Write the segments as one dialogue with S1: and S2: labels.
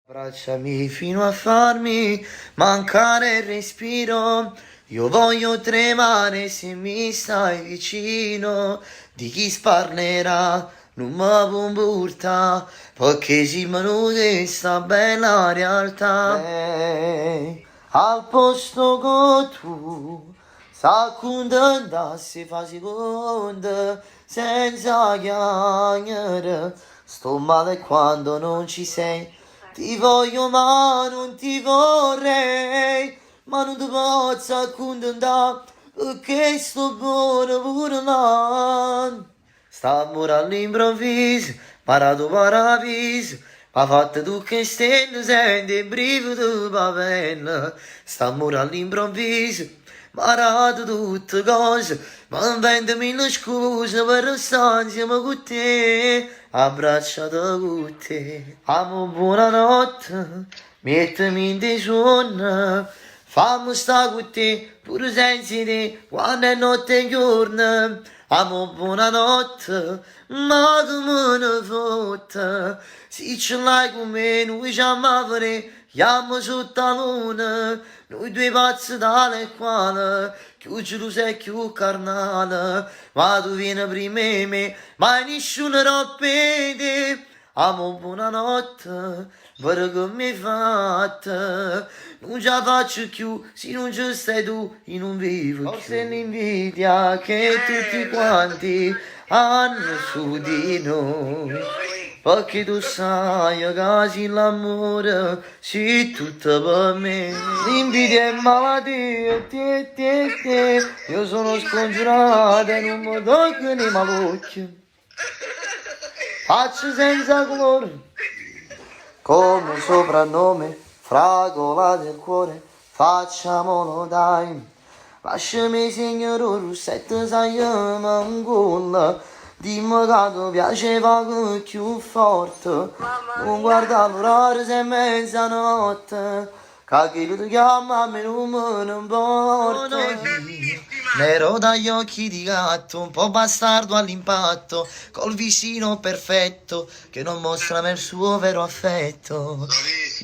S1: Abbracciami fino a farmi mancare il respiro. Io voglio tremare se mi stai vicino. Di chi sparlerà, non mi comporta, perché si minuti sta bella realtà. Lei, al posto che tu, sa contenta fa seconda, senza chiacchiere. Sto male quando non ci sei. Ti voglio ma non ti vorrei, ma non ti posso accontentare, perché sto buono pure là. Sta amore all'improvviso, parato paradiso, ma fatta tu che stelle, senti il brivido papella. Sta amore all'improvviso, parato tutte cose, ma invento mille scuse per stare insieme con te, abbracciato con te. Amo buonanotte, mettimi in dei sonno, fammi sta con te, pure senza te, quando è notte e giorno. Amo buonanotte, ma che me ne fotte, se ce l'hai con me, noi ci amavamo, chiamo sotto la luna, noi due pazzi tale e quale, più tu sei più carnale, ma tu vieni prima di me, ma nessuno rompete. Amo buonanotte, per che mi hai fatta, non ce la faccio più, se non ci stai tu, io non vivo più. Forse l'invidia che tutti quanti hanno su di noi, perché tu sai che se l'amore sei tutto per me. L'invidia è malattia, io sono scongiurata, non mi tocco né malocchio. Faccio senza colore, come soprannome, fragola del cuore, facciamolo dai. Lasciami signore Russetto, sai mangola, dimmi che ti piaceva che più forte, non guarda l'orario se è mezzanotte, che chi ti chiama a me non me ne importa. Nero dagli occhi di gatto, un po' bastardo all'impatto, col vicino perfetto che non mostra mai il suo vero affetto.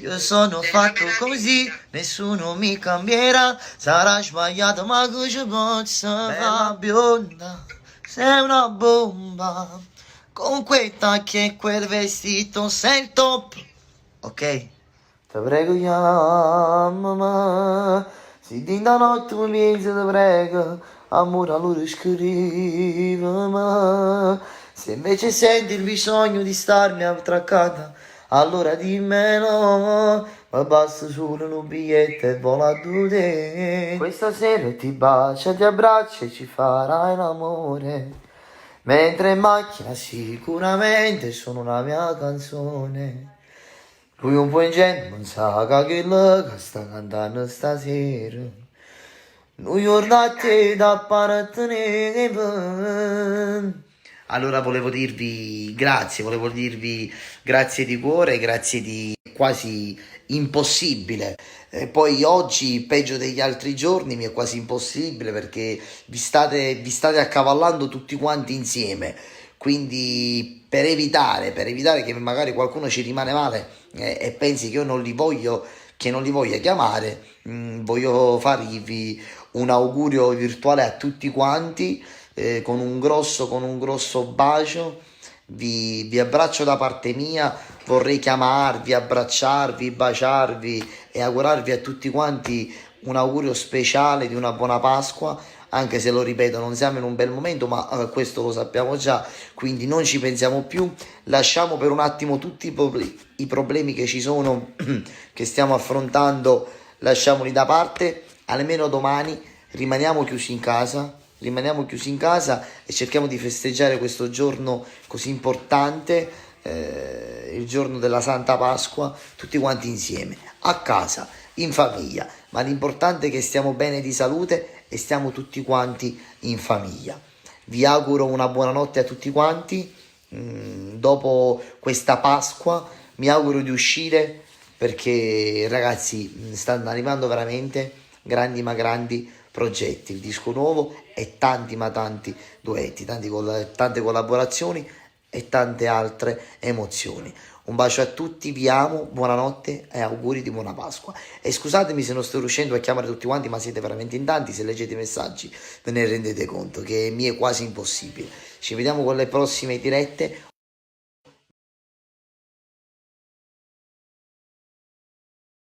S1: Io sono fatto così, nessuno mi cambierà, sarà sbagliato ma che ci posso fare? Bionda, sei una bomba, con quei tacchi e quel vestito sei il top. Ok? Te prego chiamami, se di da notte mi pensi te prego, amore allora scrivimi, se invece senti il bisogno di starmi attraccata, allora dimmelo, ma basta solo un biglietto e vola a te. Questa sera ti bacia, ti abbraccia e ci farai l'amore, mentre in macchina sicuramente sono una mia canzone. Lui un po' ingenuo, non sa che sta cantando stasera. New York a te da appartenere. Allora volevo dirvi grazie di cuore, grazie di quasi impossibile. Poi oggi, peggio degli altri giorni, mi è quasi impossibile perché vi state accavallando tutti quanti insieme. Quindi per evitare che magari qualcuno ci rimane male e pensi che io non li voglio, che non li voglia chiamare, voglio farvi un augurio virtuale a tutti quanti, con un grosso bacio. Vi abbraccio da parte mia, vorrei chiamarvi, abbracciarvi, baciarvi e augurarvi a tutti quanti un augurio speciale di una buona Pasqua, anche se lo ripeto non siamo in un bel momento, ma questo lo sappiamo già, quindi non ci pensiamo più, lasciamo per un attimo tutti i problemi che ci sono, che stiamo affrontando, lasciamoli da parte, almeno domani rimaniamo chiusi in casa e cerchiamo di festeggiare questo giorno così importante, il giorno della Santa Pasqua, tutti quanti insieme, a casa, in famiglia, ma l'importante è che stiamo bene di salute e stiamo tutti quanti in famiglia. Vi auguro una buona notte a tutti quanti, dopo questa Pasqua mi auguro di uscire perché ragazzi stanno arrivando veramente grandi ma grandi progetti, il disco nuovo e tanti ma tanti duetti, tante collaborazioni e tante altre emozioni. Un bacio a tutti, vi amo, buonanotte e auguri di buona Pasqua. E scusatemi se non sto riuscendo a chiamare tutti quanti, ma siete veramente in tanti, se leggete i messaggi ve ne rendete conto che mi è quasi impossibile. Ci vediamo con le prossime dirette.